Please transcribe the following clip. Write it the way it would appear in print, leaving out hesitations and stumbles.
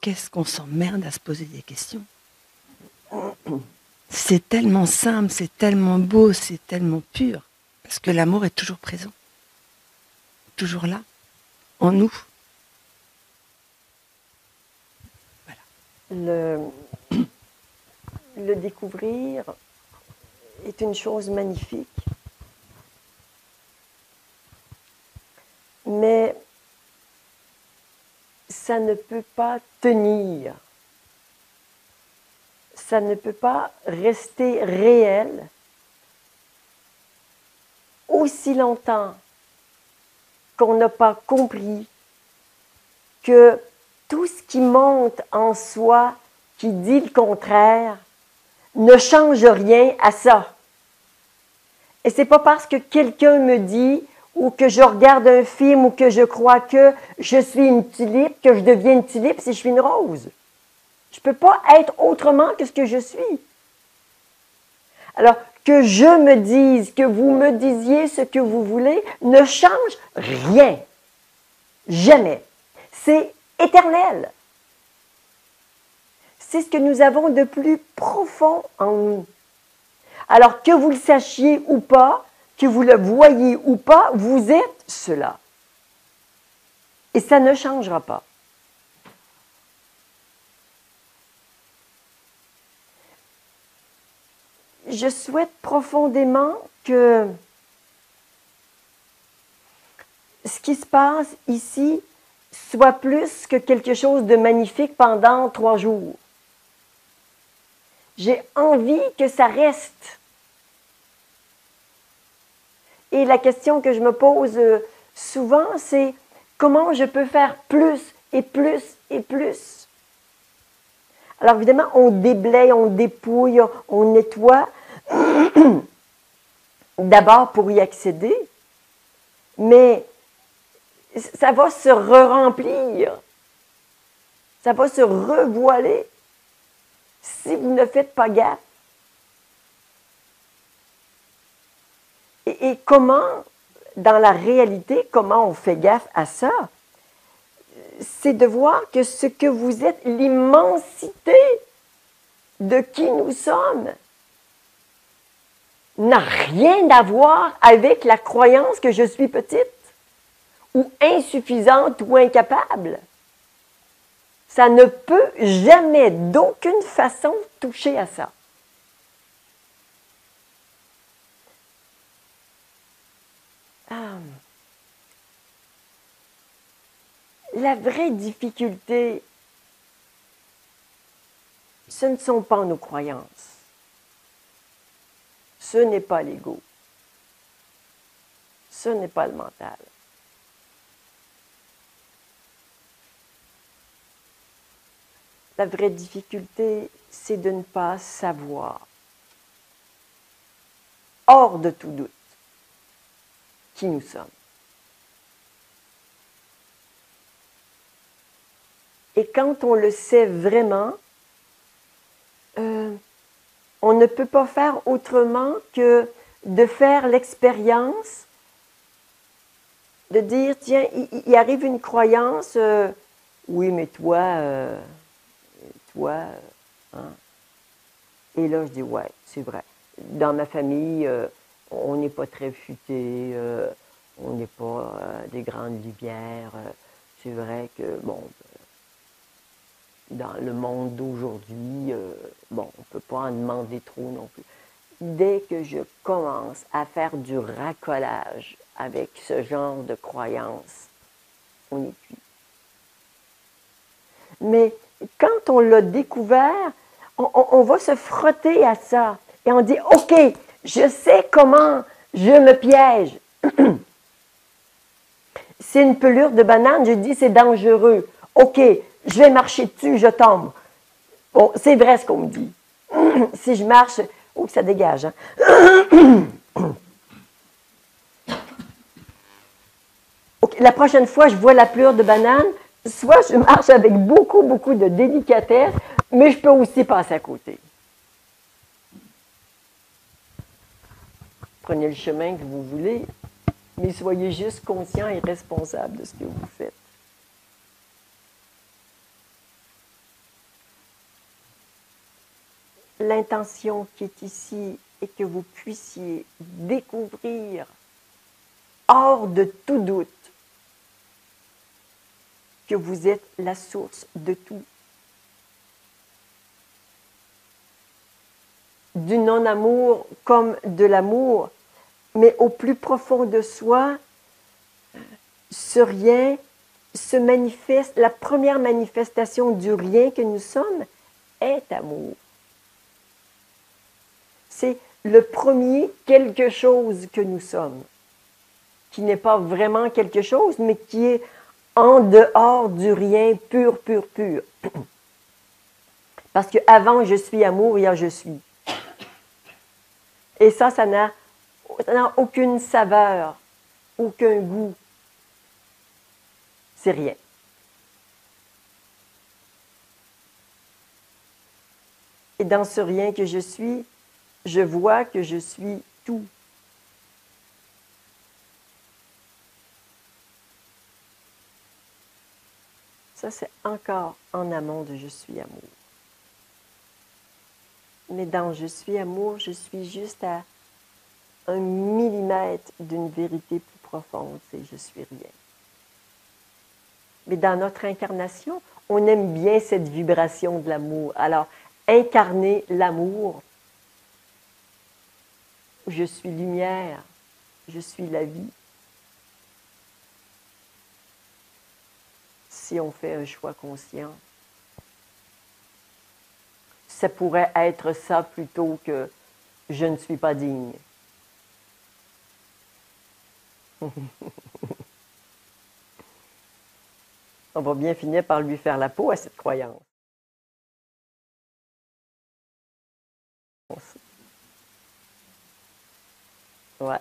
qu'est-ce qu'on s'emmerde à se poser des questions? C'est tellement simple, c'est tellement beau, c'est tellement pur. Parce que l'amour est toujours présent. Toujours là, en nous. Voilà. Le découvrir est une chose magnifique. Mais ça ne peut pas tenir. Ça ne peut pas rester réel aussi longtemps qu'on n'a pas compris que tout ce qui monte en soi, qui dit le contraire, ne change rien à ça. Et c'est pas parce que quelqu'un me dit, ou que je regarde un film, ou que je crois que je suis une tulipe, que je deviens une tulipe si je suis une rose. Je ne peux pas être autrement que ce que je suis. Alors, que je me dise, que vous me disiez ce que vous voulez, ne change rien. Jamais. C'est éternel. C'est ce que nous avons de plus profond en nous. Alors, que vous le sachiez ou pas, que vous le voyez ou pas, vous êtes cela. Et ça ne changera pas. Je souhaite profondément que ce qui se passe ici soit plus que quelque chose de magnifique pendant 3 jours. J'ai envie que ça reste. Et la question que je me pose souvent, c'est comment je peux faire plus et plus et plus? Alors évidemment, on déblaye, on dépouille, on nettoie, d'abord pour y accéder, mais ça va se re-remplir, ça va se revoiler si vous ne faites pas gaffe. Et comment, dans la réalité, comment on fait gaffe à ça? C'est de voir que ce que vous êtes, l'immensité de qui nous sommes, n'a rien à voir avec la croyance que je suis petite, ou insuffisante, ou incapable. Ça ne peut jamais, d'aucune façon, toucher à ça. La vraie difficulté, ce ne sont pas nos croyances. Ce n'est pas l'ego. Ce n'est pas le mental. La vraie difficulté, c'est de ne pas savoir, hors de tout doute, qui nous sommes. Et quand on le sait vraiment, on ne peut pas faire autrement que de faire l'expérience, de dire, tiens, il arrive une croyance, oui, mais toi, hein? Et là, je dis, ouais, c'est vrai. Dans ma famille, on n'est pas très futé, on n'est pas des grandes lumières. C'est vrai que, bon, dans le monde d'aujourd'hui, bon, on ne peut pas en demander trop non plus. Dès que je commence à faire du racolage avec ce genre de croyances, on est cuit. Mais quand on l'a découvert, on va se frotter à ça. Et on dit, OK, je sais comment je me piège. C'est une pelure de banane, je dis, c'est dangereux. OK, je vais marcher dessus, je tombe. Bon, c'est vrai ce qu'on me dit. Si je marche, oh, ça dégage. Hein? Okay, la prochaine fois, je vois la pelure de banane, soit je marche avec beaucoup, beaucoup de délicatesse, mais je peux aussi passer à côté. Prenez le chemin que vous voulez, mais soyez juste conscient et responsable de ce que vous faites. l'intention qui est ici est que vous puissiez découvrir hors de tout doute que vous êtes la source de tout. Du non-amour comme de l'amour, mais au plus profond de soi, ce rien se manifeste, la première manifestation du rien que nous sommes est amour. C'est le premier quelque chose que nous sommes, qui n'est pas vraiment quelque chose, mais qui est en dehors du rien pur, pur, pur. Parce qu'avant je suis amour, il y a je suis. Et ça n'a aucune saveur, aucun goût. C'est rien. Et dans ce rien que je suis, je vois que je suis tout. Ça, c'est encore en amont de je suis amour. Mais dans je suis amour, je suis juste à 1 millimètre d'une vérité plus profonde, c'est je suis rien. Mais dans notre incarnation, on aime bien cette vibration de l'amour. Alors, incarner l'amour, je suis lumière, je suis la vie. Si on fait un choix conscient, ça pourrait être ça plutôt que je ne suis pas digne. On va bien finir par lui faire la peau à cette croyance. Ouais.